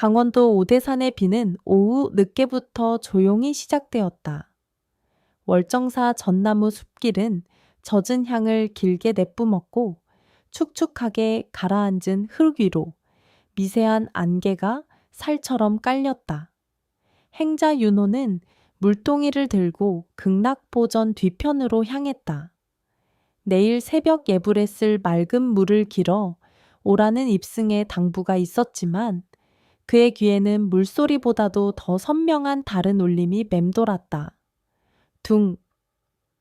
강원도 오대산의 비는 오후 늦게부터 조용히 시작되었다. 월정사 전나무 숲길은 젖은 향을 길게 내뿜었고 축축하게 가라앉은 흙 위로 미세한 안개가 살처럼 깔렸다. 행자 윤호는 물동이를 들고 극락보전 뒤편으로 향했다. 내일 새벽 예불에 쓸 맑은 물을 길어 오라는 입승의 당부가 있었지만 그의 귀에는 물소리보다도 더 선명한 다른 울림이 맴돌았다. 둥.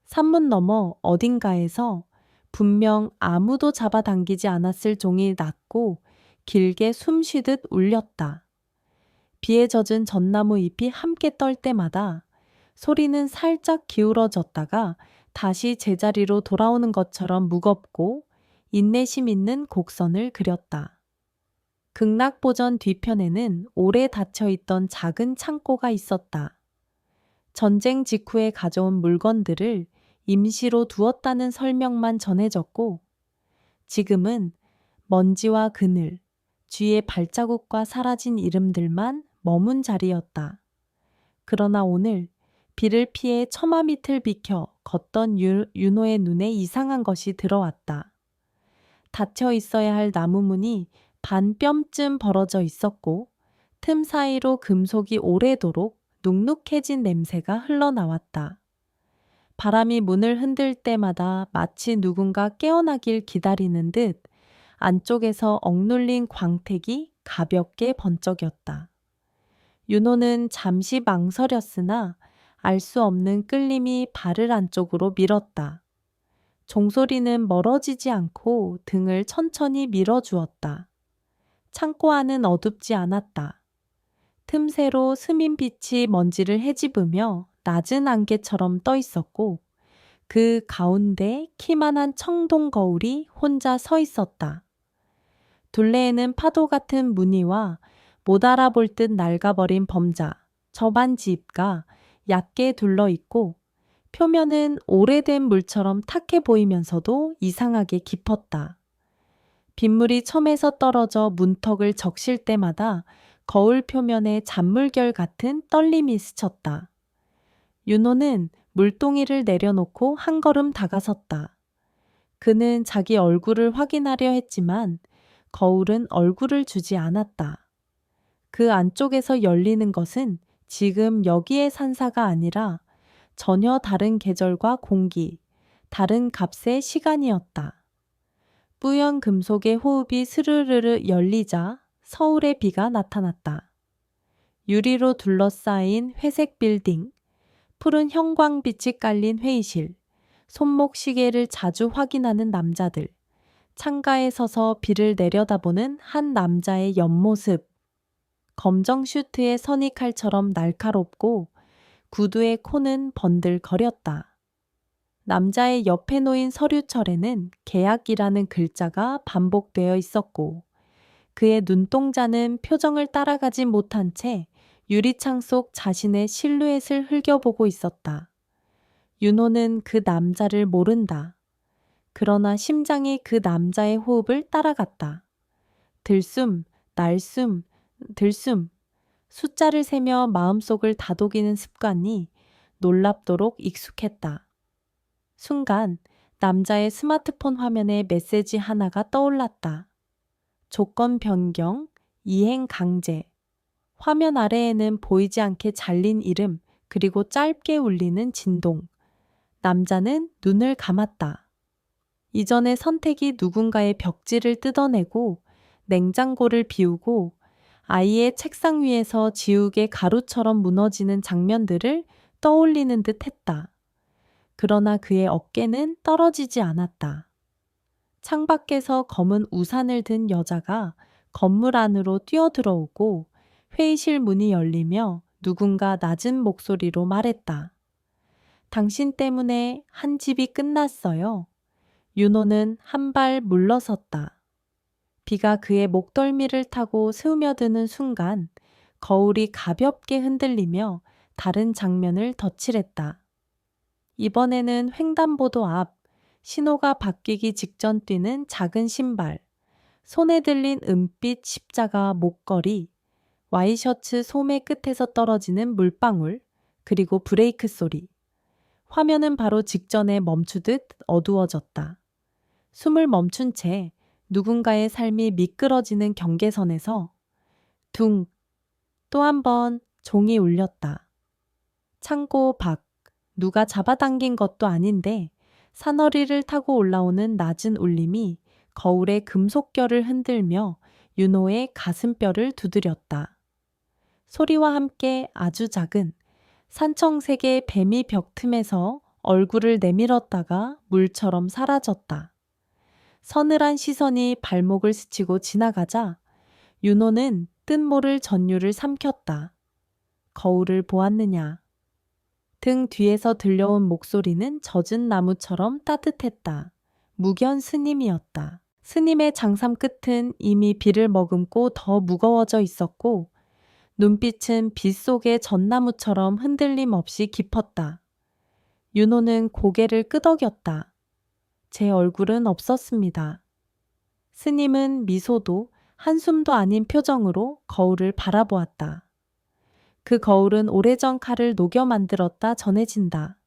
산문 너머 어딘가에서 분명 아무도 잡아당기지 않았을 종이 낮고 길게 숨쉬듯 울렸다. 비에 젖은 전나무 잎이 함께 떨 때마다 소리는 살짝 기울어졌다가 다시 제자리로 돌아오는 것처럼 무겁고 인내심 있는 곡선을 그렸다. 극락보전 뒤편에는 오래 닫혀있던 작은 창고가 있었다. 전쟁 직후에 가져온 물건들을 임시로 두었다는 설명만 전해졌고 지금은 먼지와 그늘, 쥐의 발자국과 사라진 이름들만 머문 자리였다. 그러나 오늘 비를 피해 처마 밑을 비켜 걷던 윤호의 눈에 이상한 것이 들어왔다. 닫혀 있어야 할 나무문이 반 뼘쯤 벌어져 있었고 틈 사이로 금속이 오래도록 눅눅해진 냄새가 흘러나왔다. 바람이 문을 흔들 때마다 마치 누군가 깨어나길 기다리는 듯 안쪽에서 억눌린 광택이 가볍게 번쩍였다. 윤호는 잠시 망설였으나 알 수 없는 끌림이 발을 안쪽으로 밀었다. 종소리는 멀어지지 않고 등을 천천히 밀어주었다. 창고 안은 어둡지 않았다. 틈새로 스민빛이 먼지를 헤집으며 낮은 안개처럼 떠 있었고 그 가운데 키만한 청동 거울이 혼자 서 있었다. 둘레에는 파도 같은 무늬와 못 알아볼 듯 낡아버린 범자, 저반지 잎가 얕게 둘러있고 표면은 오래된 물처럼 탁해 보이면서도 이상하게 깊었다. 빗물이 첨에서 떨어져 문턱을 적실 때마다 거울 표면에 잔물결 같은 떨림이 스쳤다. 윤호는 물동이를 내려놓고 한 걸음 다가섰다. 그는 자기 얼굴을 확인하려 했지만 거울은 얼굴을 주지 않았다. 그 안쪽에서 열리는 것은 지금 여기의 산사가 아니라 전혀 다른 계절과 공기, 다른 값의 시간이었다. 뿌연 금속의 호흡이 스르르르 열리자 서울의 비가 나타났다. 유리로 둘러싸인 회색 빌딩, 푸른 형광빛이 깔린 회의실, 손목 시계를 자주 확인하는 남자들, 창가에 서서 비를 내려다보는 한 남자의 옆모습, 검정 슈트의 선입칼처럼 날카롭고 구두의 코는 번들거렸다. 남자의 옆에 놓인 서류철에는 계약이라는 글자가 반복되어 있었고 그의 눈동자는 표정을 따라가지 못한 채 유리창 속 자신의 실루엣을 흘겨보고 있었다. 윤호는 그 남자를 모른다. 그러나 심장이 그 남자의 호흡을 따라갔다. 들숨, 날숨, 들숨. 숫자를 세며 마음속을 다독이는 습관이 놀랍도록 익숙했다. 순간 남자의 스마트폰 화면에 메시지 하나가 떠올랐다. 조건 변경, 이행 강제. 화면 아래에는 보이지 않게 잘린 이름, 그리고 짧게 울리는 진동. 남자는 눈을 감았다. 이전의 선택이 누군가의 벽지를 뜯어내고 냉장고를 비우고 아이의 책상 위에서 지우개 가루처럼 무너지는 장면들을 떠올리는 듯 했다. 그러나 그의 어깨는 떨어지지 않았다. 창밖에서 검은 우산을 든 여자가 건물 안으로 뛰어들어오고 회의실 문이 열리며 누군가 낮은 목소리로 말했다. 당신 때문에 한 집이 끝났어요. 윤호는 한 발 물러섰다. 비가 그의 목덜미를 타고 스며드는 순간 거울이 가볍게 흔들리며 다른 장면을 덧칠했다. 이번에는 횡단보도 앞 신호가 바뀌기 직전 뛰는 작은 신발, 손에 들린 은빛 십자가 목걸이, 와이셔츠 소매 끝에서 떨어지는 물방울, 그리고 브레이크 소리. 화면은 바로 직전에 멈추듯 어두워졌다. 숨을 멈춘 채 누군가의 삶이 미끄러지는 경계선에서 둥, 또 한 번 종이 울렸다. 창고 밖, 누가 잡아당긴 것도 아닌데 사너리를 타고 올라오는 낮은 울림이 거울의 금속결을 흔들며 윤호의 가슴뼈를 두드렸다. 소리와 함께 아주 작은 산청색의 뱀이 벽 틈에서 얼굴을 내밀었다가 물처럼 사라졌다. 서늘한 시선이 발목을 스치고 지나가자 윤호는 뜬모를 전율을 삼켰다. 거울을 보았느냐. 등 뒤에서 들려온 목소리는 젖은 나무처럼 따뜻했다. 무견 스님이었다. 스님의 장삼 끝은 이미 비를 머금고 더 무거워져 있었고 눈빛은 빛 속의 전나무처럼 흔들림 없이 깊었다. 윤호는 고개를 끄덕였다. 제 얼굴은 없었습니다. 스님은 미소도 한숨도 아닌 표정으로 거울을 바라보았다. 그 거울은 오래전 칼을 녹여 만들었다 전해진다.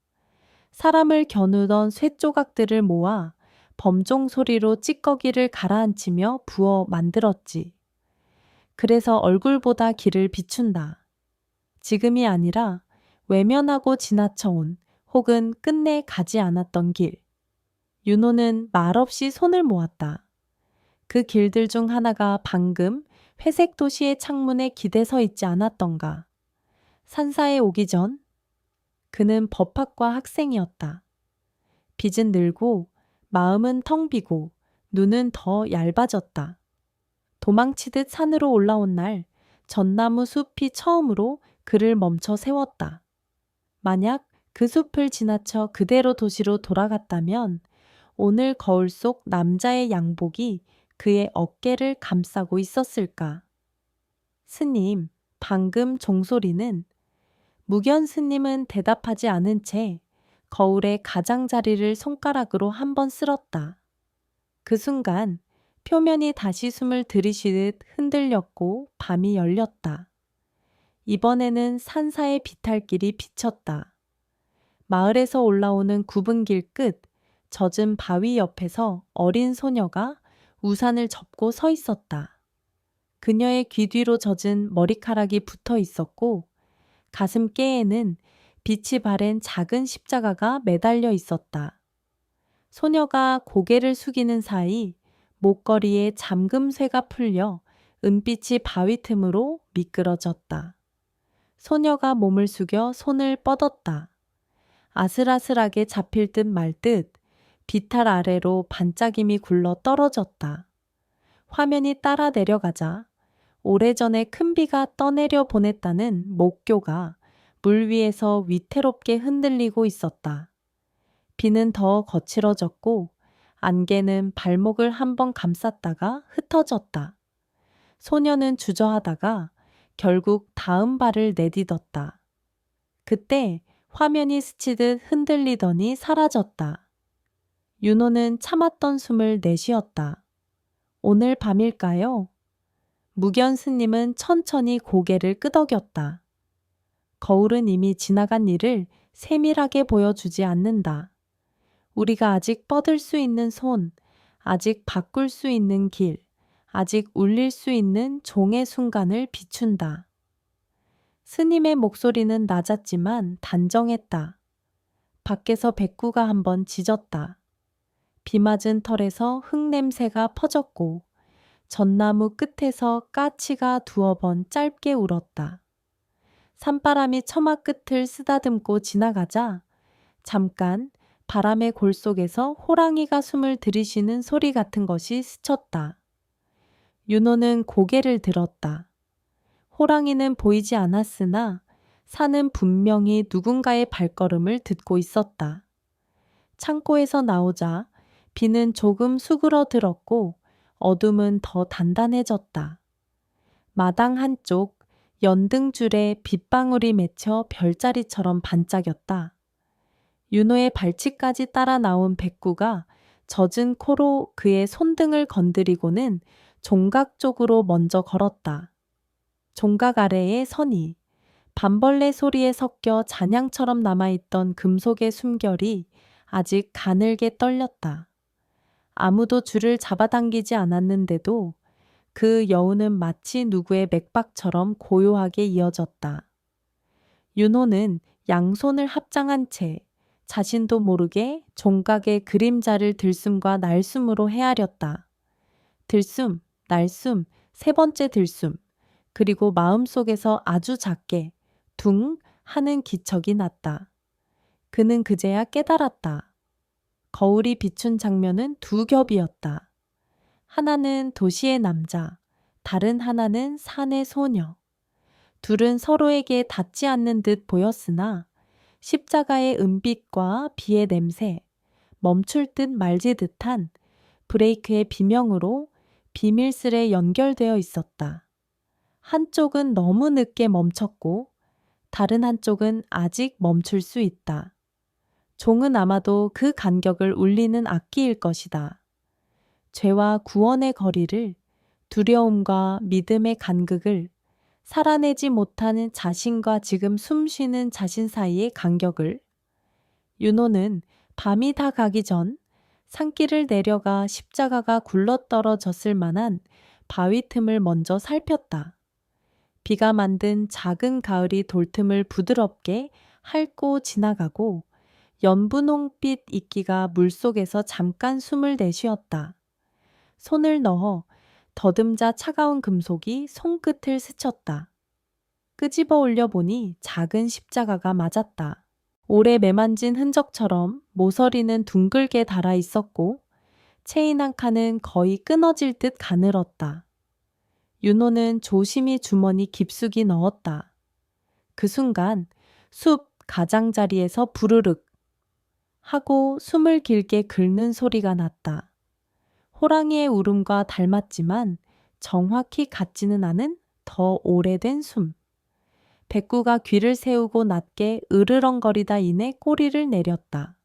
사람을 겨누던 쇠조각들을 모아 범종 소리로 찌꺼기를 가라앉히며 부어 만들었지. 그래서 얼굴보다 길을 비춘다. 지금이 아니라 외면하고 지나쳐온 혹은 끝내 가지 않았던 길. 윤호는 말없이 손을 모았다. 그 길들 중 하나가 방금 회색 도시의 창문에 기대서 있지 않았던가. 산사에 오기 전 그는 법학과 학생이었다. 빚은 늘고 마음은 텅 비고 눈은 더 얇아졌다. 도망치듯 산으로 올라온 날 전나무 숲이 처음으로 그를 멈춰 세웠다. 만약 그 숲을 지나쳐 그대로 도시로 돌아갔다면 오늘 거울 속 남자의 양복이 그의 어깨를 감싸고 있었을까? 스님, 방금 종소리는 무견 스님은 대답하지 않은 채 거울의 가장자리를 손가락으로 한번 쓸었다. 그 순간 표면이 다시 숨을 들이쉬듯 흔들렸고 밤이 열렸다. 이번에는 산사의 비탈길이 비쳤다. 마을에서 올라오는 굽은 길 끝, 젖은 바위 옆에서 어린 소녀가 우산을 접고 서 있었다. 그녀의 귀 뒤로 젖은 머리카락이 붙어 있었고 가슴께에는 빛이 바랜 작은 십자가가 매달려 있었다. 소녀가 고개를 숙이는 사이 목걸이에 잠금쇠가 풀려 은빛이 바위 틈으로 미끄러졌다. 소녀가 몸을 숙여 손을 뻗었다. 아슬아슬하게 잡힐 듯 말 듯 비탈 아래로 반짝임이 굴러 떨어졌다. 화면이 따라 내려가자 오래전에 큰 비가 떠내려 보냈다는 목교가 물 위에서 위태롭게 흔들리고 있었다. 비는 더 거칠어졌고 안개는 발목을 한번 감쌌다가 흩어졌다. 소녀는 주저하다가 결국 다음 발을 내딛었다. 그때 화면이 스치듯 흔들리더니 사라졌다. 윤호는 참았던 숨을 내쉬었다. 오늘 밤일까요? 무견 스님은 천천히 고개를 끄덕였다. 거울은 이미 지나간 일을 세밀하게 보여주지 않는다. 우리가 아직 뻗을 수 있는 손, 아직 바꿀 수 있는 길, 아직 울릴 수 있는 종의 순간을 비춘다. 스님의 목소리는 낮았지만 단정했다. 밖에서 백구가 한번 짖었다. 비 맞은 털에서 흙냄새가 퍼졌고 전나무 끝에서 까치가 두어 번 짧게 울었다. 산바람이 처마 끝을 쓰다듬고 지나가자 잠깐 바람의 골 속에서 호랑이가 숨을 들이쉬는 소리 같은 것이 스쳤다. 윤호는 고개를 들었다. 호랑이는 보이지 않았으나 산은 분명히 누군가의 발걸음을 듣고 있었다. 창고에서 나오자 비는 조금 수그러들었고 어둠은 더 단단해졌다. 마당 한쪽 연등줄에 빗방울이 맺혀 별자리처럼 반짝였다. 윤호의 발치까지 따라 나온 백구가 젖은 코로 그의 손등을 건드리고는 종각 쪽으로 먼저 걸었다. 종각 아래의 선이, 밤벌레 소리에 섞여 잔향처럼 남아있던 금속의 숨결이 아직 가늘게 떨렸다. 아무도 줄을 잡아당기지 않았는데도 그 여운은 마치 누구의 맥박처럼 고요하게 이어졌다. 윤호는 양손을 합장한 채 자신도 모르게 종각의 그림자를 들숨과 날숨으로 헤아렸다. 들숨, 날숨, 세 번째 들숨, 그리고 마음속에서 아주 작게 둥 하는 기척이 났다. 그는 그제야 깨달았다. 거울이 비춘 장면은 두 겹이었다. 하나는 도시의 남자, 다른 하나는 산의 소녀. 둘은 서로에게 닿지 않는 듯 보였으나 십자가의 은빛과 비의 냄새, 멈출 듯 말지 듯한 브레이크의 비명으로 비밀스레 연결되어 있었다. 한쪽은 너무 늦게 멈췄고 다른 한쪽은 아직 멈출 수 있다. 종은 아마도 그 간격을 울리는 악기일 것이다. 죄와 구원의 거리를, 두려움과 믿음의 간극을, 살아내지 못하는 자신과 지금 숨쉬는 자신 사이의 간격을. 윤호는 밤이 다 가기 전 산길을 내려가 십자가가 굴러떨어졌을 만한 바위 틈을 먼저 살폈다. 비가 만든 작은 가을이 돌틈을 부드럽게 핥고 지나가고 연분홍빛 이끼가 물속에서 잠깐 숨을 내쉬었다. 손을 넣어 더듬자 차가운 금속이 손끝을 스쳤다. 끄집어 올려보니 작은 십자가가 맞았다. 오래 매만진 흔적처럼 모서리는 둥글게 달아 있었고 체인 한 칸은 거의 끊어질 듯 가늘었다. 윤호는 조심히 주머니 깊숙이 넣었다. 그 순간 숲 가장자리에서 부르륵 하고 숨을 길게 긁는 소리가 났다. 호랑이의 울음과 닮았지만 정확히 같지는 않은 더 오래된 숨. 백구가 귀를 세우고 낮게 으르렁거리다 인해 꼬리를 내렸다.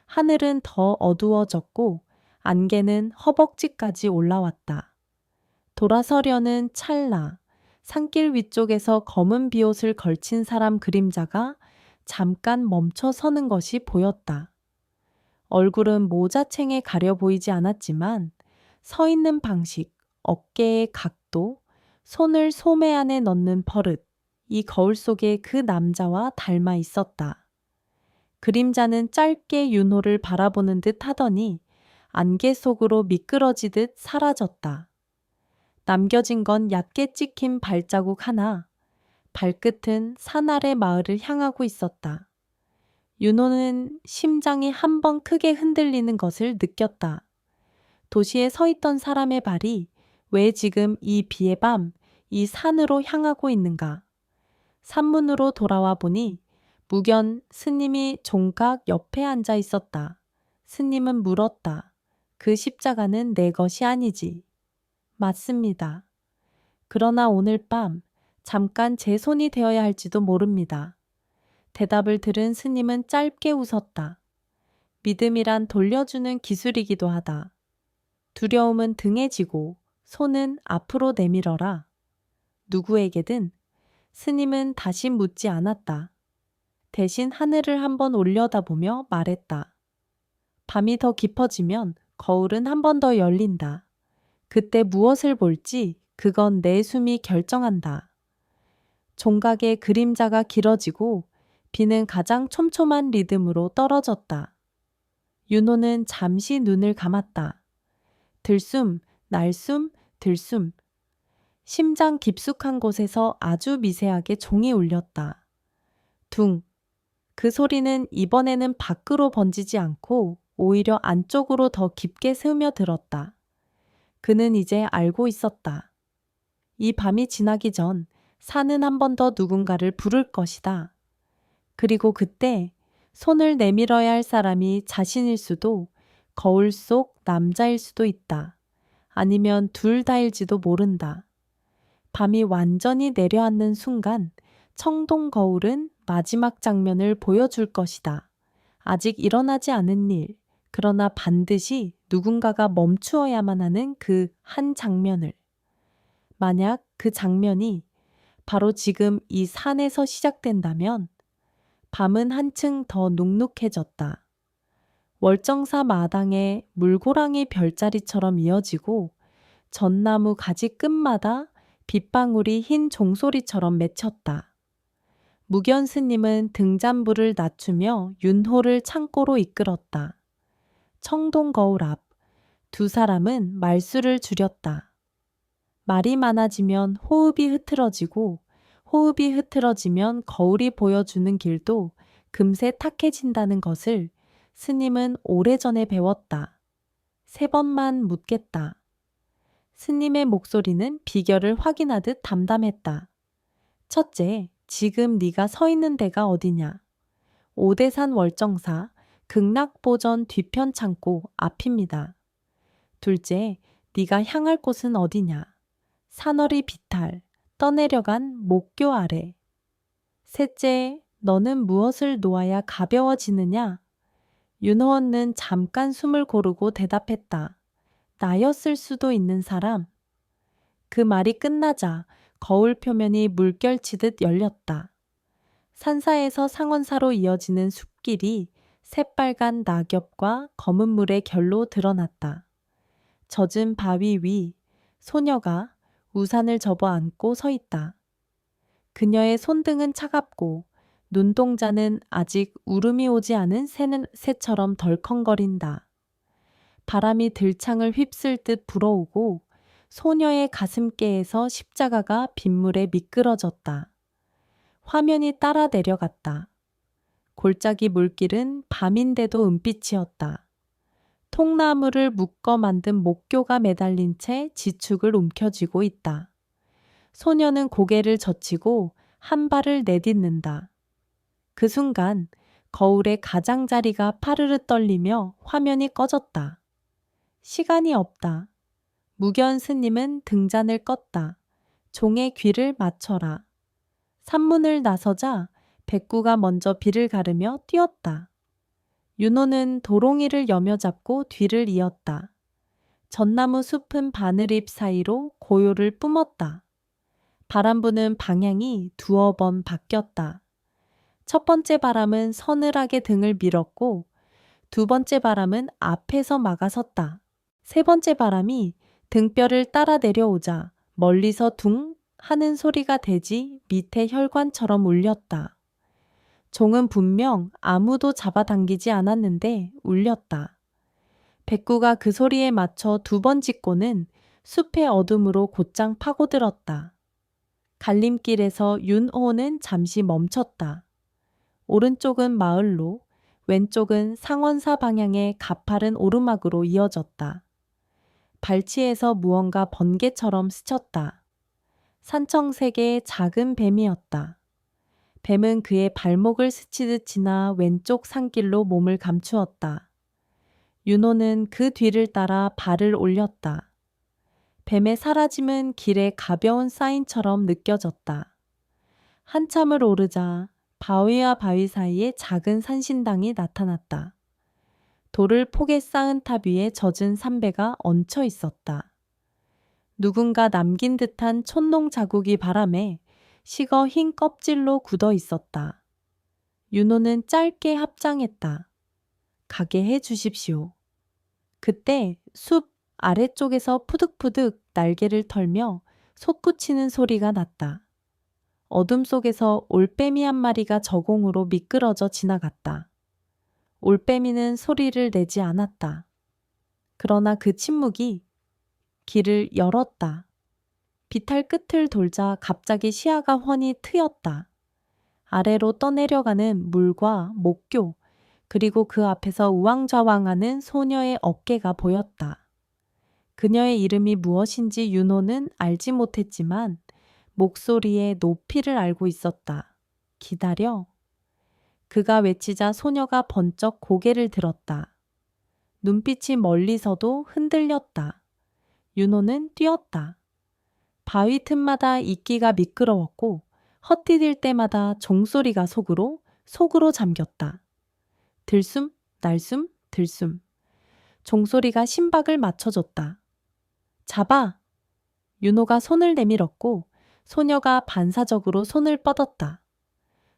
하늘은 더 어두워졌고 안개는 허벅지까지 올라왔다. 돌아서려는 찰나 산길 위쪽에서 검은 비옷을 걸친 사람 그림자가 잠깐 멈춰 서는 것이 보였다. 얼굴은 모자챙에 가려 보이지 않았지만 서 있는 방식, 어깨의 각도, 손을 소매 안에 넣는 버릇, 이 거울 속에 그 남자와 닮아 있었다. 그림자는 짧게 윤호를 바라보는 듯 하더니 안개 속으로 미끄러지듯 사라졌다. 남겨진 건 얕게 찍힌 발자국 하나, 발끝은 산 아래 마을을 향하고 있었다. 윤호는 심장이 한 번 크게 흔들리는 것을 느꼈다. 도시에 서 있던 사람의 발이 왜 지금 이 비의 밤, 이 산으로 향하고 있는가? 산문으로 돌아와 보니 무견 스님이 종각 옆에 앉아 있었다. 스님은 물었다. 그 십자가는 내 것이 아니지. 맞습니다. 그러나 오늘 밤 잠깐 제 손이 되어야 할지도 모릅니다. 대답을 들은 스님은 짧게 웃었다. 믿음이란 돌려주는 기술이기도 하다. 두려움은 등에 지고 손은 앞으로 내밀어라. 누구에게든. 스님은 다시 묻지 않았다. 대신 하늘을 한번 올려다보며 말했다. 밤이 더 깊어지면 거울은 한 번 더 열린다. 그때 무엇을 볼지 그건 내 숨이 결정한다. 종각의 그림자가 길어지고 비는 가장 촘촘한 리듬으로 떨어졌다. 윤호는 잠시 눈을 감았다. 들숨, 날숨, 들숨. 심장 깊숙한 곳에서 아주 미세하게 종이 울렸다. 둥. 그 소리는 이번에는 밖으로 번지지 않고 오히려 안쪽으로 더 깊게 스며들었다. 그는 이제 알고 있었다. 이 밤이 지나기 전 산은 한 번 더 누군가를 부를 것이다. 그리고 그때 손을 내밀어야 할 사람이 자신일 수도 거울 속 남자일 수도 있다. 아니면 둘 다일지도 모른다. 밤이 완전히 내려앉는 순간 청동 거울은 마지막 장면을 보여줄 것이다. 아직 일어나지 않은 일, 그러나 반드시 누군가가 멈추어야만 하는 그 한 장면을. 만약 그 장면이 바로 지금 이 산에서 시작된다면 밤은 한층 더 눅눅해졌다. 월정사 마당에 물고랑이 별자리처럼 이어지고 전나무 가지 끝마다 빗방울이 흰 종소리처럼 맺혔다. 무견 스님은 등잔불을 낮추며 윤호를 창고로 이끌었다. 청동 거울 앞 두 사람은 말수를 줄였다. 말이 많아지면 호흡이 흐트러지고 호흡이 흐트러지면 거울이 보여주는 길도 금세 탁해진다는 것을 스님은 오래전에 배웠다. 3번만 묻겠다. 스님의 목소리는 비결을 확인하듯 담담했다. 첫째, 지금 네가 서 있는 데가 어디냐? 오대산 월정사 극락보전 뒤편 창고 앞입니다. 둘째, 네가 향할 곳은 어디냐? 산허리 비탈, 떠내려간 목교 아래. 셋째, 너는 무엇을 놓아야 가벼워지느냐? 윤호원은 잠깐 숨을 고르고 대답했다. 나였을 수도 있는 사람. 그 말이 끝나자 거울 표면이 물결치듯 열렸다. 산사에서 상원사로 이어지는 숲길이 새빨간 낙엽과 검은 물의 결로 드러났다. 젖은 바위 위 소녀가 우산을 접어 안고 서 있다. 그녀의 손등은 차갑고 눈동자는 아직 울음이 오지 않은 새처럼 덜컹거린다. 바람이 들창을 휩쓸듯 불어오고 소녀의 가슴께에서 십자가가 빗물에 미끄러졌다. 화면이 따라 내려갔다. 골짜기 물길은 밤인데도 은빛이었다. 통나무를 묶어 만든 목교가 매달린 채 지축을 움켜쥐고 있다. 소녀는 고개를 젖히고 한 발을 내딛는다. 그 순간 거울의 가장자리가 파르르 떨리며 화면이 꺼졌다. 시간이 없다. 무견 스님은 등잔을 껐다. 종의 귀를 맞춰라. 산문을 나서자 백구가 먼저 비를 가르며 뛰었다. 윤호는 도롱이를 여며잡고 뒤를 이었다. 전나무 숲은 바늘잎 사이로 고요를 뿜었다. 바람 부는 방향이 두어 번 바뀌었다. 첫 번째 바람은 서늘하게 등을 밀었고 두 번째 바람은 앞에서 막아섰다. 세 번째 바람이 등뼈를 따라 내려오자 멀리서 둥 하는 소리가 대지 밑에 혈관처럼 울렸다. 종은 분명 아무도 잡아당기지 않았는데 울렸다. 백구가 그 소리에 맞춰 2번 짖고는 숲의 어둠으로 곧장 파고들었다. 갈림길에서 윤호는 잠시 멈췄다. 오른쪽은 마을로, 왼쪽은 상원사 방향의 가파른 오르막으로 이어졌다. 발치에서 무언가 번개처럼 스쳤다. 산청색의 작은 뱀이었다. 뱀은 그의 발목을 스치듯 지나 왼쪽 산길로 몸을 감추었다. 윤호는 그 뒤를 따라 발을 올렸다. 뱀의 사라짐은 길에 가벼운 사인처럼 느껴졌다. 한참을 오르자 바위와 바위 사이에 작은 산신당이 나타났다. 돌을 폭에 쌓은 탑 위에 젖은 삼배가 얹혀 있었다. 누군가 남긴 듯한 촛농 자국이 바람에 식어 흰 껍질로 굳어 있었다. 윤호는 짧게 합장했다. 가게 해 주십시오. 그때 숲 아래쪽에서 푸득푸득 날개를 털며 솟구치는 소리가 났다. 어둠 속에서 올빼미 한 마리가 저공으로 미끄러져 지나갔다. 올빼미는 소리를 내지 않았다. 그러나 그 침묵이 길을 열었다. 비탈 끝을 돌자 갑자기 시야가 훤히 트였다. 아래로 떠내려가는 물과 목교, 그리고 그 앞에서 우왕좌왕하는 소녀의 어깨가 보였다. 그녀의 이름이 무엇인지 윤호는 알지 못했지만 목소리의 높이를 알고 있었다. 기다려. 그가 외치자 소녀가 번쩍 고개를 들었다. 눈빛이 멀리서도 흔들렸다. 윤호는 뛰었다. 바위 틈마다 이끼가 미끄러웠고 헛디딜 때마다 종소리가 속으로 잠겼다. 들숨, 날숨, 들숨. 종소리가 심박을 맞춰줬다. 잡아! 윤호가 손을 내밀었고 소녀가 반사적으로 손을 뻗었다.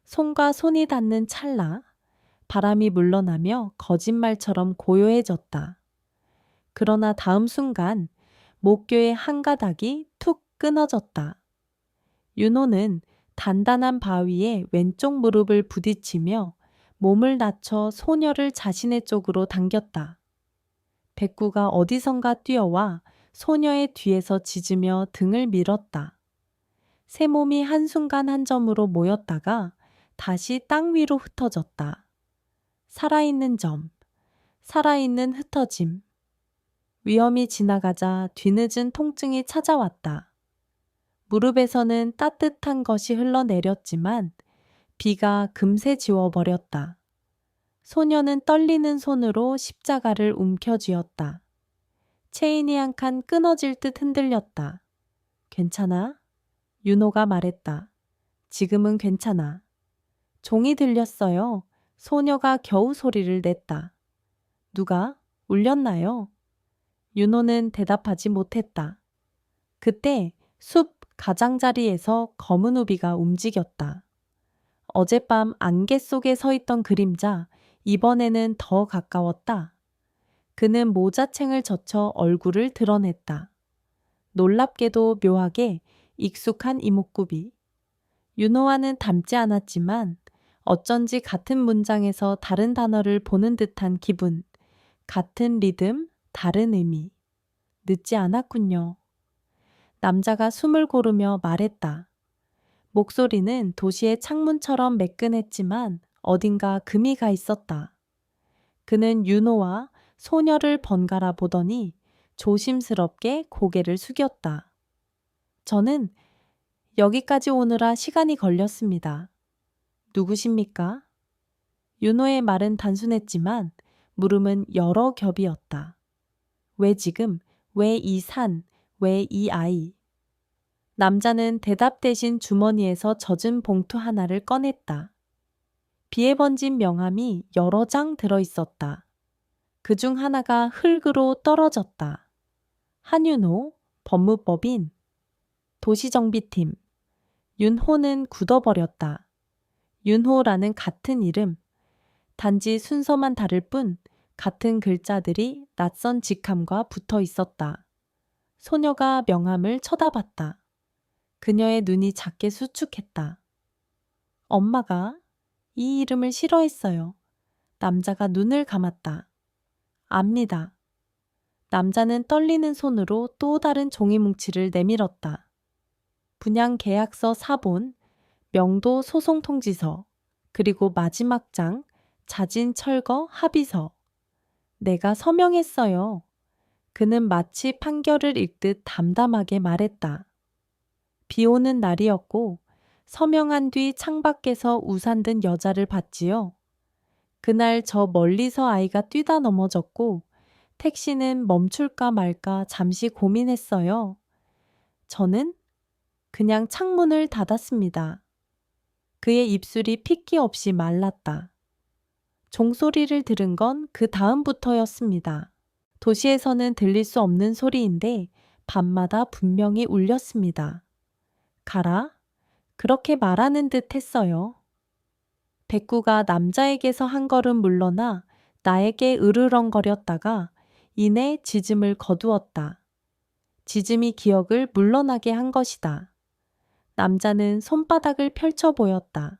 손과 손이 닿는 찰나 바람이 물러나며 거짓말처럼 고요해졌다. 그러나 다음 순간 목교의 한 가닥이 툭 끊어졌다. 윤호는 단단한 바위에 왼쪽 무릎을 부딪히며 몸을 낮춰 소녀를 자신의 쪽으로 당겼다. 백구가 어디선가 뛰어와 소녀의 뒤에서 짖으며 등을 밀었다. 세 몸이 한순간 한 점으로 모였다가 다시 땅 위로 흩어졌다. 살아있는 점, 살아있는 흩어짐. 위험이 지나가자 뒤늦은 통증이 찾아왔다. 무릎에서는 따뜻한 것이 흘러내렸지만 비가 금세 지워버렸다. 소녀는 떨리는 손으로 십자가를 움켜쥐었다. 체인이 한 칸 끊어질 듯 흔들렸다. 괜찮아? 윤호가 말했다. 지금은 괜찮아. 종이 들렸어요. 소녀가 겨우 소리를 냈다. 누가? 울렸나요? 윤호는 대답하지 못했다. 그때 숲 가장자리에서 검은 우비가 움직였다. 어젯밤 안개 속에 서 있던 그림자, 이번에는 더 가까웠다. 그는 모자챙을 젖혀 얼굴을 드러냈다. 놀랍게도 묘하게 익숙한 이목구비. 윤호와는 닮지 않았지만 어쩐지 같은 문장에서 다른 단어를 보는 듯한 기분, 같은 리듬, 다른 의미. 늦지 않았군요. 남자가 숨을 고르며 말했다. 목소리는 도시의 창문처럼 매끈했지만 어딘가 금이 가 있었다. 그는 윤호와 소녀를 번갈아 보더니 조심스럽게 고개를 숙였다. 저는 여기까지 오느라 시간이 걸렸습니다. 누구십니까? 윤호의 말은 단순했지만 물음은 여러 겹이었다. 왜 지금? 왜 이 산? 왜 이 아이? 남자는 대답 대신 주머니에서 젖은 봉투 하나를 꺼냈다. 비에 번진 명함이 여러 장 들어있었다. 그중 하나가 흙으로 떨어졌다. 한윤호, 법무법인, 도시정비팀. 윤호는 굳어버렸다. 윤호라는 같은 이름. 단지 순서만 다를 뿐 같은 글자들이 낯선 직함과 붙어 있었다. 소녀가 명함을 쳐다봤다. 그녀의 눈이 작게 수축했다. 엄마가 이 이름을 싫어했어요. 남자가 눈을 감았다. 압니다. 남자는 떨리는 손으로 또 다른 종이 뭉치를 내밀었다. 분양 계약서 사본, 명도 소송 통지서, 그리고 마지막 장, 자진 철거 합의서. 내가 서명했어요. 그는 마치 판결을 읽듯 담담하게 말했다. 비 오는 날이었고 서명한 뒤 창밖에서 우산 든 여자를 봤지요. 그날 저 멀리서 아이가 뛰다 넘어졌고 택시는 멈출까 말까 잠시 고민했어요. 저는 그냥 창문을 닫았습니다. 그의 입술이 핏기 없이 말랐다. 종소리를 들은 건 그 다음부터였습니다. 도시에서는 들릴 수 없는 소리인데 밤마다 분명히 울렸습니다. 가라? 그렇게 말하는 듯 했어요. 백구가 남자에게서 한 걸음 물러나 나에게 으르렁거렸다가 이내 짖음을 거두었다. 짖음이 기억을 물러나게 한 것이다. 남자는 손바닥을 펼쳐 보였다.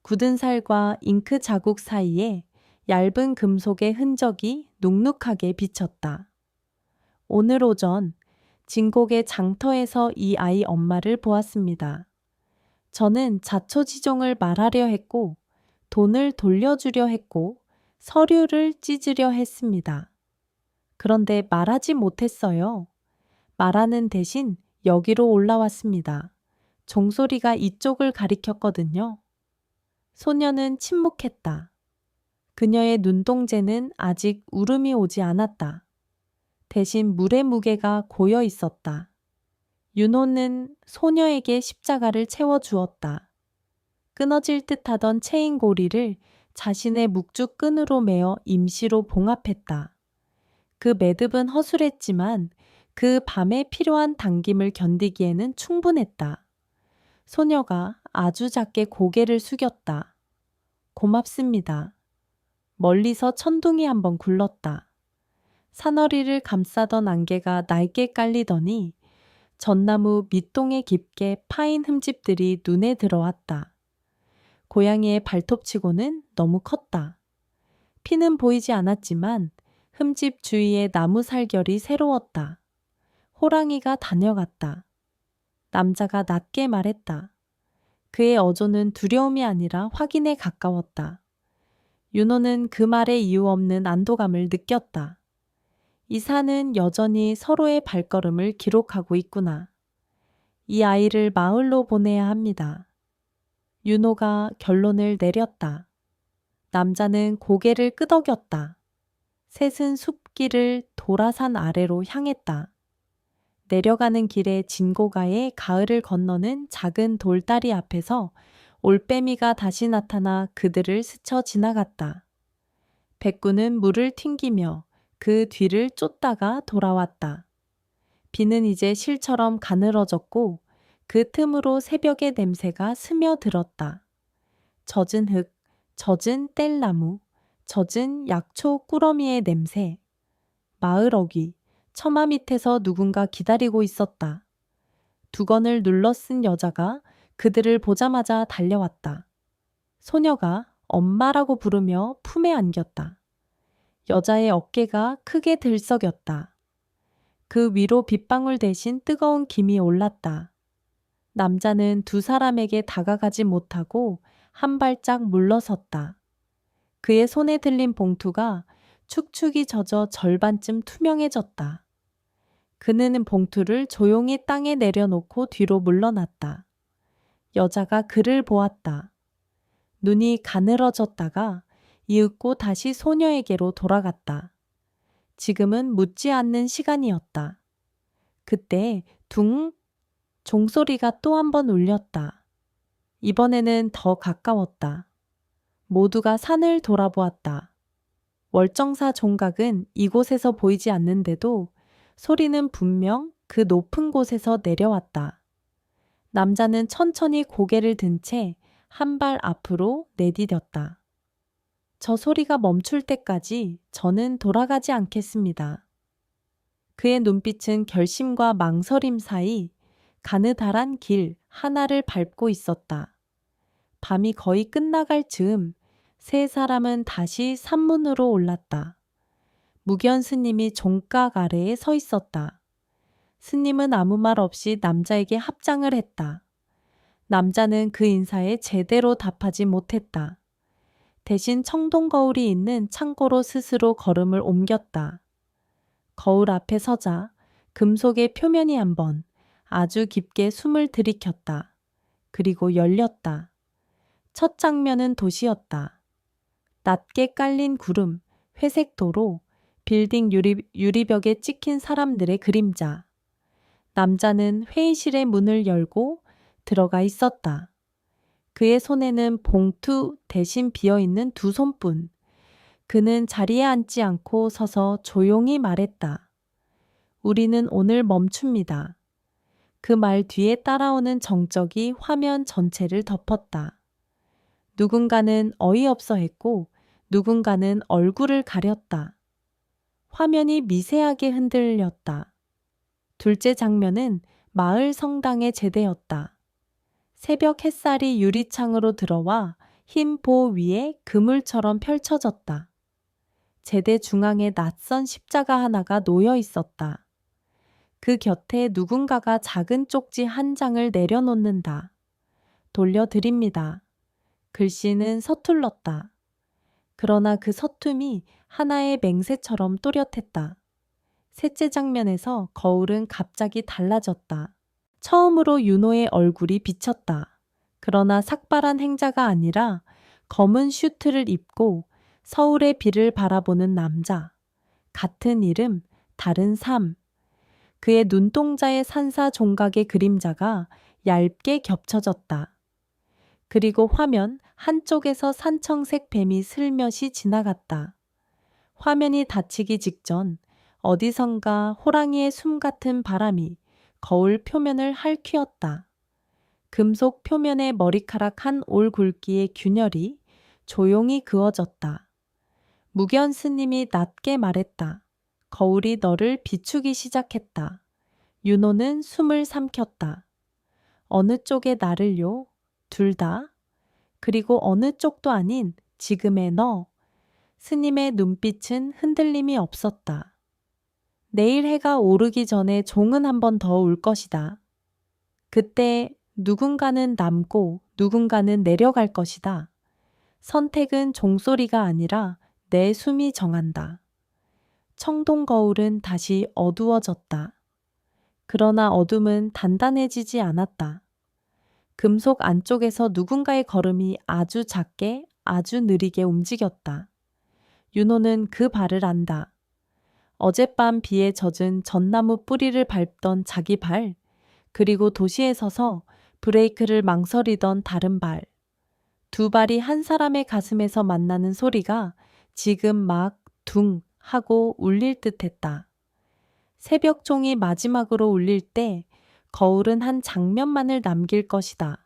굳은 살과 잉크 자국 사이에 얇은 금속의 흔적이 눅눅하게 비쳤다. 오늘 오전 진곡의 장터에서 이 아이 엄마를 보았습니다. 저는 자초지종을 말하려 했고 돈을 돌려주려 했고 서류를 찢으려 했습니다. 그런데 말하지 못했어요. 말하는 대신 여기로 올라왔습니다. 종소리가 이쪽을 가리켰거든요. 소녀는 침묵했다. 그녀의 눈동자는 아직 울음이 오지 않았다. 대신 물의 무게가 고여 있었다. 윤호는 소녀에게 십자가를 채워주었다. 끊어질 듯하던 체인 고리를 자신의 묵주 끈으로 매어 임시로 봉합했다. 그 매듭은 허술했지만 그 밤에 필요한 당김을 견디기에는 충분했다. 소녀가 아주 작게 고개를 숙였다. 고맙습니다. 멀리서 천둥이 한번 굴렀다. 사너리를 감싸던 안개가 날개 깔리더니 전나무 밑동에 깊게 파인 흠집들이 눈에 들어왔다. 고양이의 발톱치고는 너무 컸다. 피는 보이지 않았지만 흠집 주위의 나무 살결이 새로웠다. 호랑이가 다녀갔다. 남자가 낮게 말했다. 그의 어조는 두려움이 아니라 확인에 가까웠다. 윤호는 그 말에 이유 없는 안도감을 느꼈다. 이 산은 여전히 서로의 발걸음을 기록하고 있구나. 이 아이를 마을로 보내야 합니다. 윤호가 결론을 내렸다. 남자는 고개를 끄덕였다. 셋은 숲길을 돌아 산 아래로 향했다. 내려가는 길에 진고가의 가을을 건너는 작은 돌다리 앞에서 올빼미가 다시 나타나 그들을 스쳐 지나갔다. 백구는 물을 튕기며 그 뒤를 쫓다가 돌아왔다. 비는 이제 실처럼 가늘어졌고 그 틈으로 새벽의 냄새가 스며들었다. 젖은 흙, 젖은 뗄나무, 젖은 약초 꾸러미의 냄새. 마을 어귀, 처마 밑에서 누군가 기다리고 있었다. 두건을 눌러 쓴 여자가 그들을 보자마자 달려왔다. 소녀가 엄마라고 부르며 품에 안겼다. 여자의 어깨가 크게 들썩였다. 그 위로 빗방울 대신 뜨거운 김이 올랐다. 남자는 두 사람에게 다가가지 못하고 한 발짝 물러섰다. 그의 손에 들린 봉투가 축축이 젖어 절반쯤 투명해졌다. 그는 봉투를 조용히 땅에 내려놓고 뒤로 물러났다. 여자가 그를 보았다. 눈이 가늘어졌다가 이윽고 다시 소녀에게로 돌아갔다. 지금은 묻지 않는 시간이었다. 그때 둥 종소리가 또 한 번 울렸다. 이번에는 더 가까웠다. 모두가 산을 돌아보았다. 월정사 종각은 이곳에서 보이지 않는데도 소리는 분명 그 높은 곳에서 내려왔다. 남자는 천천히 고개를 든 채 한 발 앞으로 내디뎠다. 저 소리가 멈출 때까지 저는 돌아가지 않겠습니다. 그의 눈빛은 결심과 망설임 사이 가느다란 길 하나를 밟고 있었다. 밤이 거의 끝나갈 즈음 세 사람은 다시 산문으로 올랐다. 무견 스님이 종각 아래에 서 있었다. 스님은 아무 말 없이 남자에게 합장을 했다. 남자는 그 인사에 제대로 답하지 못했다. 대신 청동 거울이 있는 창고로 스스로 걸음을 옮겼다. 거울 앞에 서자 금속의 표면이 한번 아주 깊게 숨을 들이켰다. 그리고 열렸다. 첫 장면은 도시였다. 낮게 깔린 구름, 회색 도로, 빌딩 유리벽에 찍힌 사람들의 그림자. 남자는 회의실의 문을 열고 들어가 있었다. 그의 손에는 봉투 대신 비어있는 두 손뿐. 그는 자리에 앉지 않고 서서 조용히 말했다. 우리는 오늘 멈춥니다. 그 말 뒤에 따라오는 정적이 화면 전체를 덮었다. 누군가는 어이없어 했고 누군가는 얼굴을 가렸다. 화면이 미세하게 흔들렸다. 둘째 장면은 마을 성당의 제대였다. 새벽 햇살이 유리창으로 들어와 흰 보 위에 그물처럼 펼쳐졌다. 제대 중앙에 낯선 십자가 하나가 놓여 있었다. 그 곁에 누군가가 작은 쪽지 한 장을 내려놓는다. 돌려드립니다. 글씨는 서툴렀다. 그러나 그 서툼이 하나의 맹세처럼 또렷했다. 셋째 장면에서 거울은 갑자기 달라졌다. 처음으로 윤호의 얼굴이 비쳤다. 그러나 삭발한 행자가 아니라 검은 슈트를 입고 서울의 비를 바라보는 남자. 같은 이름, 다른 삶. 그의 눈동자의 산사 종각의 그림자가 얇게 겹쳐졌다. 그리고 화면 한쪽에서 산청색 뱀이 슬며시 지나갔다. 화면이 닫히기 직전 어디선가 호랑이의 숨 같은 바람이 거울 표면을 핥히었다. 금속 표면의 머리카락 한 올 굵기의 균열이 조용히 그어졌다. 무견 스님이 낮게 말했다. 거울이 너를 비추기 시작했다. 윤호는 숨을 삼켰다. 어느 쪽에 나를요? 둘 다? 그리고 어느 쪽도 아닌 지금의 너. 스님의 눈빛은 흔들림이 없었다. 내일 해가 오르기 전에 종은 한 번 더 올 것이다. 그때 누군가는 남고 누군가는 내려갈 것이다. 선택은 종소리가 아니라 내 숨이 정한다. 청동 거울은 다시 어두워졌다. 그러나 어둠은 단단해지지 않았다. 금속 안쪽에서 누군가의 걸음이 아주 작게, 아주 느리게 움직였다. 윤호는 그 발을 안다. 어젯밤 비에 젖은 전나무 뿌리를 밟던 자기 발, 그리고 도시에 서서 브레이크를 망설이던 다른 발. 두 발이 한 사람의 가슴에서 만나는 소리가 지금 막 둥 하고 울릴 듯했다. 새벽 종이 마지막으로 울릴 때 거울은 한 장면만을 남길 것이다.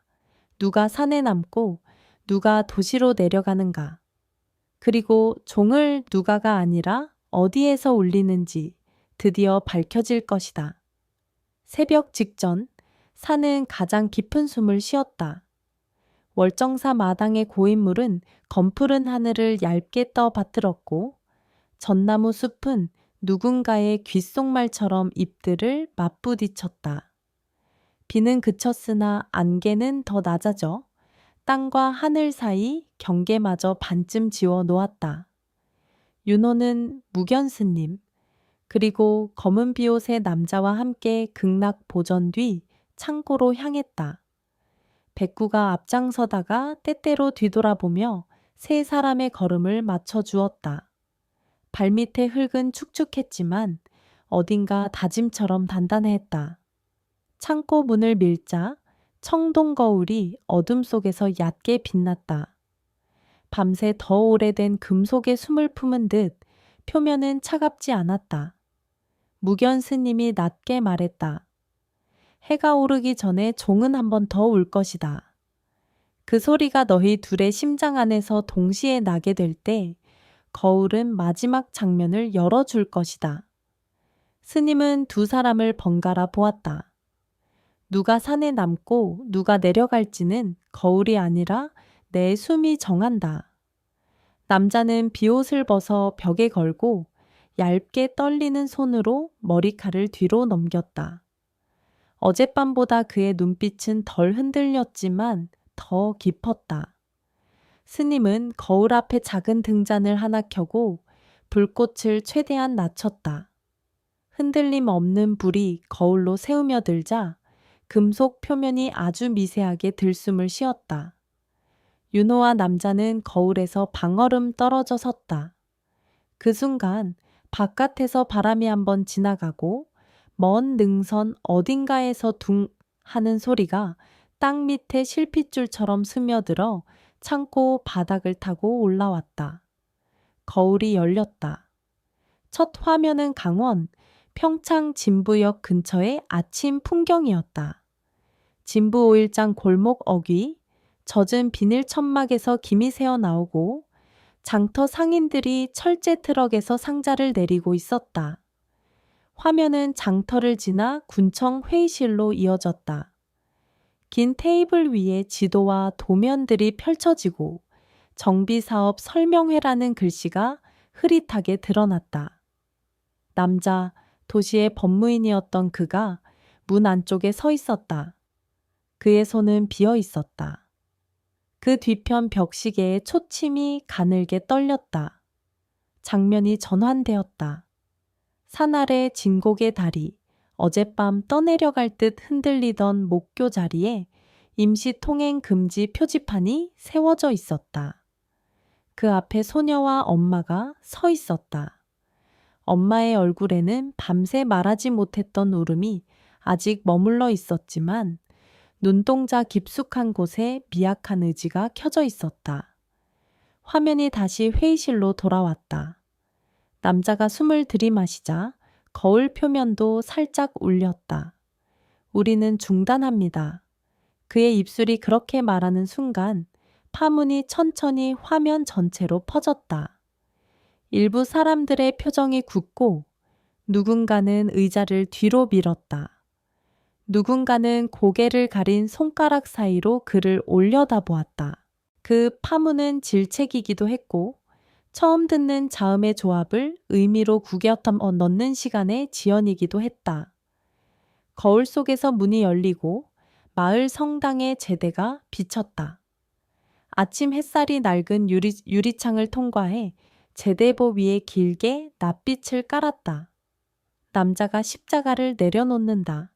누가 산에 남고 누가 도시로 내려가는가. 그리고 종을 누가가 아니라 어디에서 울리는지 드디어 밝혀질 것이다. 새벽 직전 산은 가장 깊은 숨을 쉬었다. 월정사 마당의 고인물은 검푸른 하늘을 얇게 떠받들었고 전나무 숲은 누군가의 귓속말처럼 잎들을 맞부딪혔다. 비는 그쳤으나 안개는 더 낮아져 땅과 하늘 사이 경계마저 반쯤 지워 놓았다. 윤호는 무견스님, 그리고 검은 비옷의 남자와 함께 극락 보전 뒤 창고로 향했다. 백구가 앞장서다가 때때로 뒤돌아보며 세 사람의 걸음을 맞춰 주었다. 발밑의 흙은 축축했지만 어딘가 다짐처럼 단단했다. 창고 문을 밀자 청동 거울이 어둠 속에서 얕게 빛났다. 밤새 더 오래된 금속의 숨을 품은 듯 표면은 차갑지 않았다. 무견 스님이 낮게 말했다. 해가 오르기 전에 종은 한 번 더 올 것이다. 그 소리가 너희 둘의 심장 안에서 동시에 나게 될 때 거울은 마지막 장면을 열어줄 것이다. 스님은 두 사람을 번갈아 보았다. 누가 산에 남고 누가 내려갈지는 거울이 아니라 내 숨이 정한다. 남자는 비옷을 벗어 벽에 걸고 얇게 떨리는 손으로 머리칼을 뒤로 넘겼다. 어젯밤보다 그의 눈빛은 덜 흔들렸지만 더 깊었다. 스님은 거울 앞에 작은 등잔을 하나 켜고 불꽃을 최대한 낮췄다. 흔들림 없는 불이 거울로 새우며들자 금속 표면이 아주 미세하게 들숨을 쉬었다. 윤호와 남자는 거울에서 방얼음 떨어져 섰다. 그 순간 바깥에서 바람이 한번 지나가고 먼 능선 어딘가에서 둥 하는 소리가 땅 밑에 실핏줄처럼 스며들어 창고 바닥을 타고 올라왔다. 거울이 열렸다. 첫 화면은 강원, 평창 진부역 근처의 아침 풍경이었다. 진부 5일장 골목 어귀, 젖은 비닐 천막에서 김이 새어 나오고 장터 상인들이 철제 트럭에서 상자를 내리고 있었다. 화면은 장터를 지나 군청 회의실로 이어졌다. 긴 테이블 위에 지도와 도면들이 펼쳐지고 정비사업 설명회라는 글씨가 흐릿하게 드러났다. 남자, 도시의 법무인이었던 그가 문 안쪽에 서 있었다. 그의 손은 비어 있었다. 그 뒤편 벽시계에 초침이 가늘게 떨렸다. 장면이 전환되었다. 산 아래 진곡의 다리, 어젯밤 떠내려갈 듯 흔들리던 목교 자리에 임시 통행 금지 표지판이 세워져 있었다. 그 앞에 소녀와 엄마가 서 있었다. 엄마의 얼굴에는 밤새 말하지 못했던 울음이 아직 머물러 있었지만 눈동자 깊숙한 곳에 미약한 의지가 켜져 있었다. 화면이 다시 회의실로 돌아왔다. 남자가 숨을 들이마시자 거울 표면도 살짝 울렸다. 우리는 중단합니다. 그의 입술이 그렇게 말하는 순간 파문이 천천히 화면 전체로 퍼졌다. 일부 사람들의 표정이 굳고 누군가는 의자를 뒤로 밀었다. 누군가는 고개를 가린 손가락 사이로 그를 올려다보았다. 그 파문은 질책이기도 했고 처음 듣는 자음의 조합을 의미로 구겨 넣는 시간의 지연이기도 했다. 거울 속에서 문이 열리고 마을 성당의 제대가 비쳤다. 아침 햇살이 낡은 유리창을 통과해 제대보 위에 길게 낯빛을 깔았다. 남자가 십자가를 내려놓는다.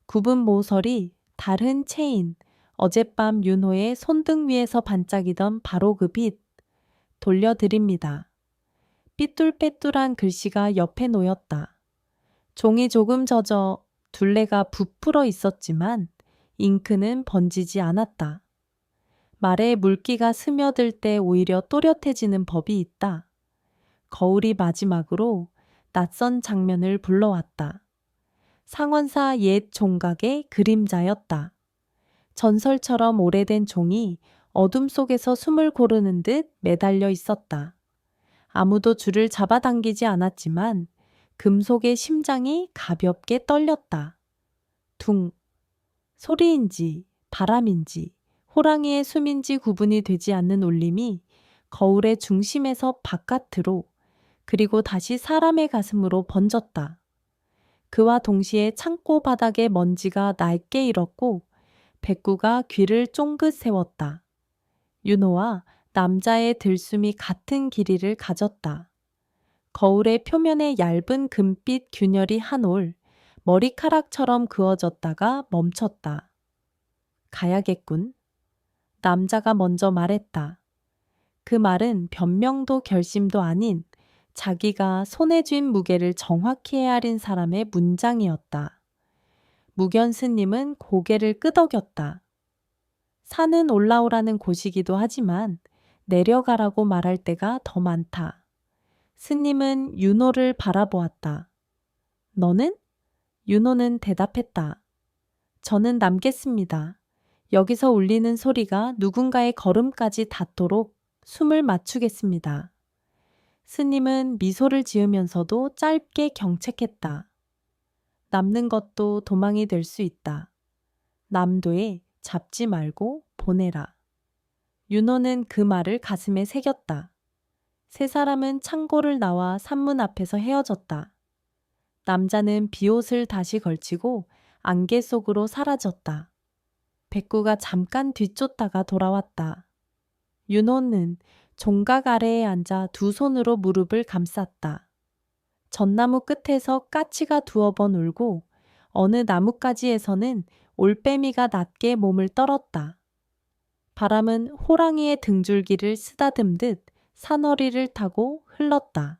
굽은 모서리, 달은 체인, 어젯밤 윤호의 손등 위에서 반짝이던 바로 그 빛, 돌려드립니다. 삐뚤빼뚤한 글씨가 옆에 놓였다. 종이 조금 젖어 둘레가 부풀어 있었지만 잉크는 번지지 않았다. 말에 물기가 스며들 때 오히려 또렷해지는 법이 있다. 거울이 마지막으로 낯선 장면을 불러왔다. 상원사 옛 종각의 그림자였다. 전설처럼 오래된 종이 어둠 속에서 숨을 고르는 듯 매달려 있었다. 아무도 줄을 잡아당기지 않았지만 금속의 심장이 가볍게 떨렸다. 둥. 소리인지 바람인지 호랑이의 숨인지 구분이 되지 않는 울림이 거울의 중심에서 바깥으로 그리고 다시 사람의 가슴으로 번졌다. 그와 동시에 창고 바닥에 먼지가 낡게 일었고 백구가 귀를 쫑긋 세웠다. 윤호와 남자의 들숨이 같은 길이를 가졌다. 거울의 표면에 얇은 금빛 균열이 한 올 머리카락처럼 그어졌다가 멈췄다. 가야겠군. 남자가 먼저 말했다. 그 말은 변명도 결심도 아닌 자기가 손에 쥔 무게를 정확히 헤아린 사람의 문장이었다. 무견 스님은 고개를 끄덕였다. 산은 올라오라는 곳이기도 하지만 내려가라고 말할 때가 더 많다. 스님은 윤호를 바라보았다. 너는? 윤호는 대답했다. 저는 남겠습니다. 여기서 울리는 소리가 누군가의 걸음까지 닿도록 숨을 맞추겠습니다. 스님은 미소를 지으면서도 짧게 경책했다. 남는 것도 도망이 될 수 있다. 남도에 잡지 말고 보내라. 윤호는 그 말을 가슴에 새겼다. 세 사람은 창고를 나와 산문 앞에서 헤어졌다. 남자는 비옷을 다시 걸치고 안개 속으로 사라졌다. 백구가 잠깐 뒤쫓다가 돌아왔다. 윤호는 종각 아래에 앉아 두 손으로 무릎을 감쌌다. 전나무 끝에서 까치가 두어 번 울고 어느 나뭇가지에서는 올빼미가 낮게 몸을 떨었다. 바람은 호랑이의 등줄기를 쓰다듬듯 산허리를 타고 흘렀다.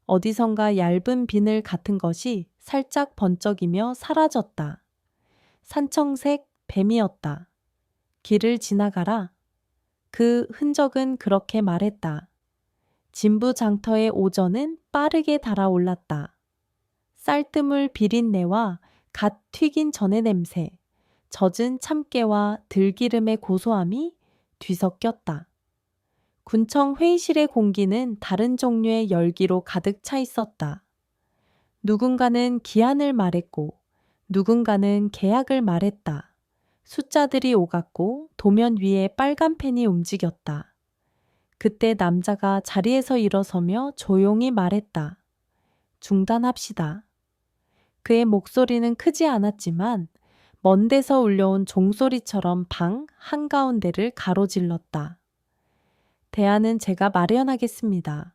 어디선가 얇은 비늘 같은 것이 살짝 번쩍이며 사라졌다. 산청색 뱀이었다. 길을 지나가라. 그 흔적은 그렇게 말했다. 진부장터의 오전은 빠르게 달아올랐다. 쌀뜨물 비린내와 갓 튀긴 전의 냄새, 젖은 참깨와 들기름의 고소함이 뒤섞였다. 군청 회의실의 공기는 다른 종류의 열기로 가득 차 있었다. 누군가는 기한을 말했고 누군가는 계약을 말했다. 숫자들이 오갔고 도면 위에 빨간 펜이 움직였다. 그때 남자가 자리에서 일어서며 조용히 말했다. 중단합시다. 그의 목소리는 크지 않았지만 먼 데서 울려온 종소리처럼 방 한가운데를 가로질렀다. 대안은 제가 마련하겠습니다.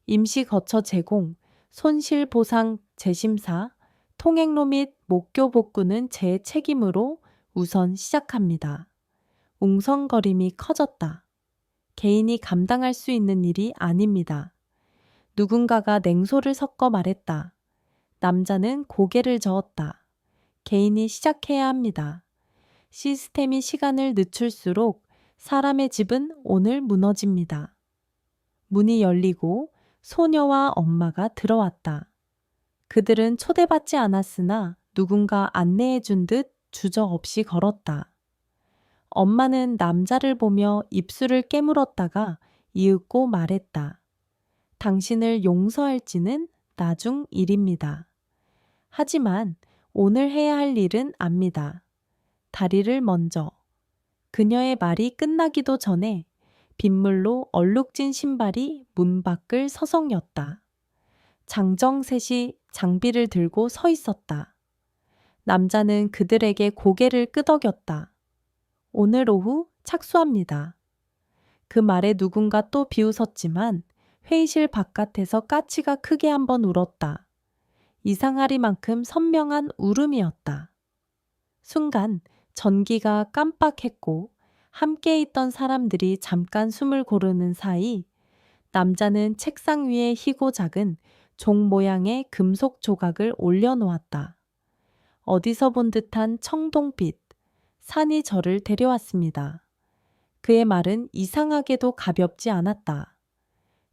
임시 거처 제공, 손실 보상 재심사, 통행로 및 목교 복구는 제 책임으로 우선 시작합니다. 웅성거림이 커졌다. 개인이 감당할 수 있는 일이 아닙니다. 누군가가 냉소를 섞어 말했다. 남자는 고개를 저었다. 개인이 시작해야 합니다. 시스템이 시간을 늦출수록 사람의 집은 오늘 무너집니다. 문이 열리고 소녀와 엄마가 들어왔다. 그들은 초대받지 않았으나 누군가 안내해 준 듯 주저없이 걸었다. 엄마는 남자를 보며 입술을 깨물었다가 이윽고 말했다. 당신을 용서할지는 나중 일입니다. 하지만 오늘 해야 할 일은 압니다. 다리를 먼저. 그녀의 말이 끝나기도 전에 빗물로 얼룩진 신발이 문 밖을 서성였다. 장정셋이 장비를 들고 서 있었다. 남자는 그들에게 고개를 끄덕였다. 오늘 오후 착수합니다. 그 말에 누군가 또 비웃었지만 회의실 바깥에서 까치가 크게 한번 울었다. 이상하리만큼 선명한 울음이었다. 순간 전기가 깜빡했고 함께 있던 사람들이 잠깐 숨을 고르는 사이 남자는 책상 위에 희고 작은 종 모양의 금속 조각을 올려놓았다. 어디서 본 듯한 청동빛, 산이 저를 데려왔습니다. 그의 말은 이상하게도 가볍지 않았다.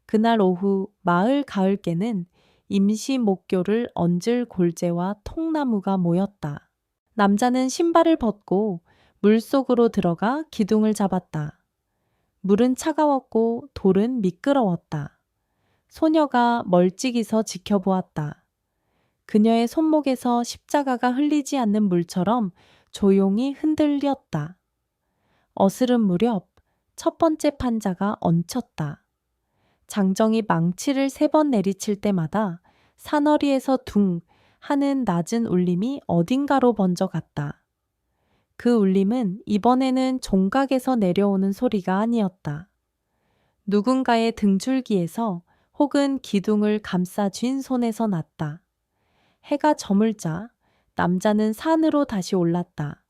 그날 오후 마을 가을께는 임시 목교를 얹을 골재와 통나무가 모였다. 남자는 신발을 벗고 물속으로 들어가 기둥을 잡았다. 물은 차가웠고 돌은 미끄러웠다. 소녀가 멀찍이서 지켜보았다. 그녀의 손목에서 십자가가 흘리지 않는 물처럼 조용히 흔들렸다. 어스름 무렵 첫 번째 판자가 얹혔다. 장정이 망치를 3번 내리칠 때마다 사너리에서 둥 하는 낮은 울림이 어딘가로 번져갔다. 그 울림은 이번에는 종각에서 내려오는 소리가 아니었다. 누군가의 등줄기에서 혹은 기둥을 감싸 쥔 손에서 났다. 해가 저물자 남자는 산으로 다시 올랐다.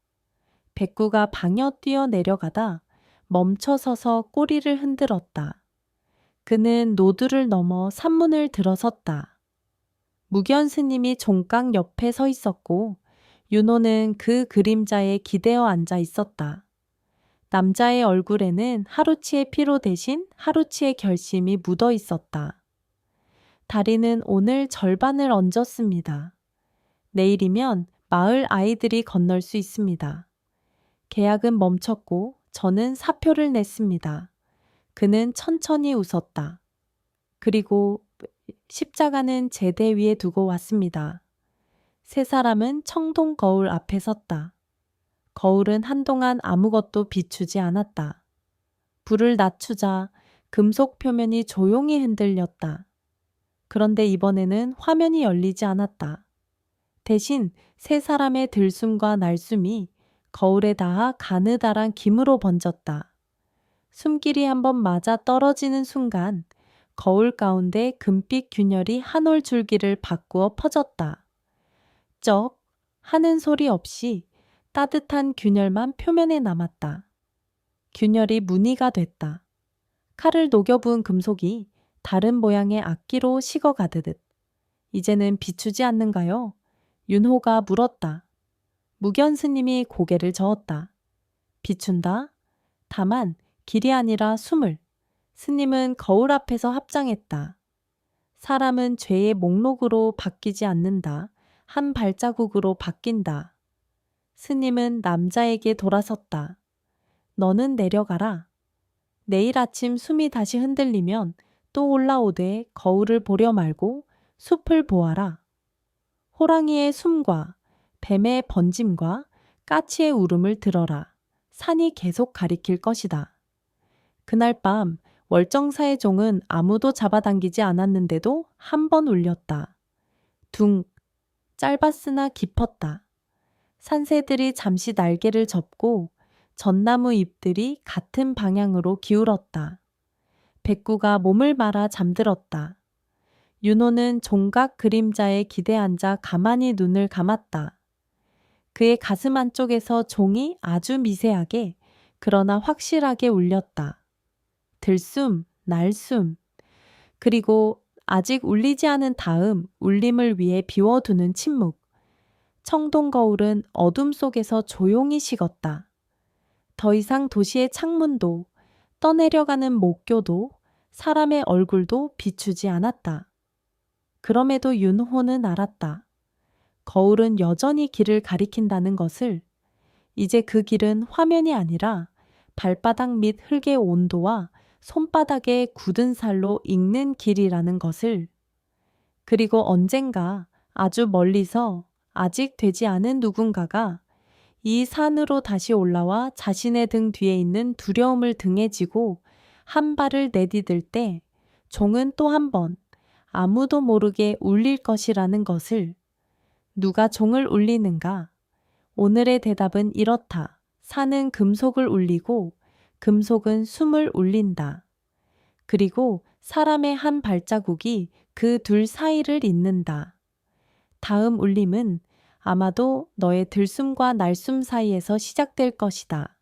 백구가 방혀 뛰어 내려가다 멈춰서서 꼬리를 흔들었다. 그는 노두를 넘어 산문을 들어섰다. 무견 스님이 종각 옆에 서 있었고 윤호는 그 그림자에 기대어 앉아 있었다. 남자의 얼굴에는 하루치의 피로 대신 하루치의 결심이 묻어 있었다. 다리는 오늘 절반을 얹었습니다. 내일이면 마을 아이들이 건널 수 있습니다. 계약은 멈췄고 저는 사표를 냈습니다. 그는 천천히 웃었다. 그리고 십자가는 제대 위에 두고 왔습니다. 세 사람은 청동 거울 앞에 섰다. 거울은 한동안 아무것도 비추지 않았다. 불을 낮추자 금속 표면이 조용히 흔들렸다. 그런데 이번에는 화면이 열리지 않았다. 대신 세 사람의 들숨과 날숨이 거울에 닿아 가느다란 김으로 번졌다. 숨길이 한번 맞아 떨어지는 순간 거울 가운데 금빛 균열이 한 올 줄기를 바꾸어 퍼졌다. 쩍 하는 소리 없이 따뜻한 균열만 표면에 남았다. 균열이 무늬가 됐다. 칼을 녹여 부은 금속이 다른 모양의 악기로 식어가듯. 이제는 비추지 않는가요? 윤호가 물었다. 무견 스님이 고개를 저었다. 비춘다. 다만 길이 아니라 숨을. 스님은 거울 앞에서 합장했다. 사람은 죄의 목록으로 바뀌지 않는다. 한 발자국으로 바뀐다. 스님은 남자에게 돌아섰다. 너는 내려가라. 내일 아침 숨이 다시 흔들리면 또 올라오되 거울을 보려 말고 숲을 보아라. 호랑이의 숨과 뱀의 번짐과 까치의 울음을 들어라. 산이 계속 가리킬 것이다. 그날 밤 월정사의 종은 아무도 잡아당기지 않았는데도 한 번 울렸다. 둥, 짧았으나 깊었다. 산새들이 잠시 날개를 접고 전나무 잎들이 같은 방향으로 기울었다. 백구가 몸을 말아 잠들었다. 윤호는 종각 그림자에 기대 앉아 가만히 눈을 감았다. 그의 가슴 안쪽에서 종이 아주 미세하게 그러나 확실하게 울렸다. 들숨, 날숨, 그리고 아직 울리지 않은 다음 울림을 위해 비워두는 침묵. 청동 거울은 어둠 속에서 조용히 식었다. 더 이상 도시의 창문도 떠내려가는 목교도 사람의 얼굴도 비추지 않았다. 그럼에도 윤호는 알았다. 거울은 여전히 길을 가리킨다는 것을. 이제 그 길은 화면이 아니라 발바닥 및 흙의 온도와 손바닥에 굳은 살로 익는 길이라는 것을, 그리고 언젠가 아주 멀리서 아직 되지 않은 누군가가 이 산으로 다시 올라와 자신의 등 뒤에 있는 두려움을 등에 지고 한 발을 내디딜 때 종은 또 한 번 아무도 모르게 울릴 것이라는 것을. 누가 종을 울리는가? 오늘의 대답은 이렇다. 산은 금속을 울리고 금속은 숨을 울린다. 그리고 사람의 한 발자국이 그 둘 사이를 잇는다. 다음 울림은 아마도 너의 들숨과 날숨 사이에서 시작될 것이다.